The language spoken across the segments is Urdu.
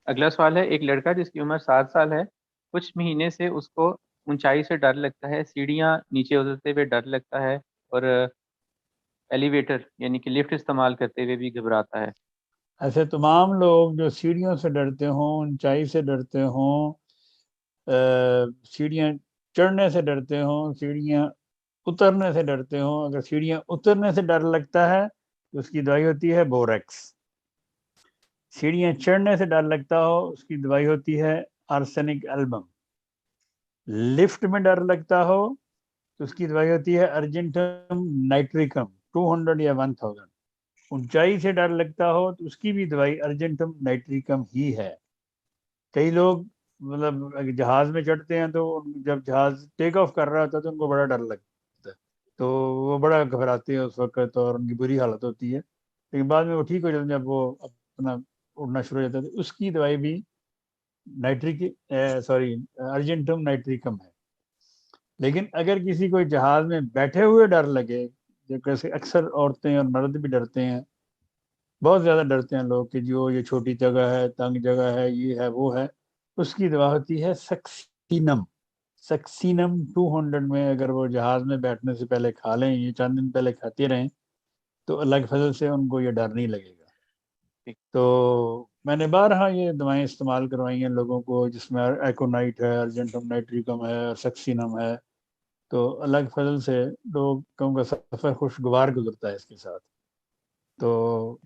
اگلا سوال ہے، ایک لڑکا جس کی عمر 7 سال ہے، کچھ مہینے سے اس کو اونچائی سے ڈر لگتا ہے، سیڑھیاں نیچے اترتے ہوئے ڈر لگتا ہے، اور ایلیویٹر یعنی کہ لفٹ استعمال کرتے ہوئے بھی گھبراتا ہے۔ ایسے تمام لوگ جو سیڑھیوں سے ڈرتے ہوں، اونچائی سے ڈرتے ہوں، سیڑھیاں چڑھنے سے ڈرتے ہوں، سیڑھیاں اترنے سے ڈرتے ہوں، اگر سیڑھیاں اترنے سے ڈر لگتا ہے تو اس کی دوائی ہوتی ہے بوریکس۔ سیڑھیاں چڑھنے سے ڈر لگتا ہو اس کی دوائی ہوتی ہے آرسینک البم۔ لفٹ میں ڈر لگتا ہو تو اس کی دوائی ہوتی ہے ارجنٹم نائٹریکم 200 یا 1000۔ اونچائی سے ڈر لگتا ہو تو اس کی بھی دوائی ارجنٹم نائٹریکم ہی ہے۔ کئی لوگ مطلب جہاز میں چڑھتے ہیں تو جب جہاز ٹیک آف کر رہا ہوتا ہے تو ان کو بڑا ڈر لگتا ہے، تو وہ بڑا گھبراتے ہیں اس وقت اور ان کی بری حالت ہوتی ہے، لیکن بعد میں وہ ٹھیک ہو جاتے ہیں جب وہ اپنا اڑنا شروع ہو جاتا ہے۔ تو اس کی دوائی بھی ارجنٹم نائٹریکم ہے۔ لیکن اگر کسی کو جہاز میں بیٹھے ہوئے ڈر لگے، جیسے اکثر عورتیں اور مرد بھی ڈرتے ہیں، بہت زیادہ ڈرتے ہیں لوگ کہ جو یہ چھوٹی جگہ ہے، تنگ جگہ ہے، یہ ہے وہ ہے، اس کی دوا ہوتی ہے سکسینم۔ سکسینم 200 میں اگر وہ جہاز میں بیٹھنے سے پہلے کھا لیں، یہ چند دن پہلے کھاتے رہیں، تو اللہ کے فضل سے ان کو یہ ڈر نہیں لگے گا۔ تو میں نے بارہا یہ دوائیں استعمال کروائی ہیں لوگوں کو، جس میں ایکونائٹ ہے، ارجنٹم نائٹریکم ہے، سکسینم ہے، تو اللہ کے فضل سے لوگوں کا سفر خوشگوار گزرتا ہے اس کے ساتھ۔ تو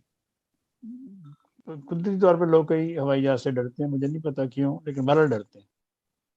قدرتی طور پہ لوگ کئی ہوائی جہاز سے ڈرتے ہیں، مجھے نہیں پتا کیوں، لیکن بہرحال ڈرتے ہیں۔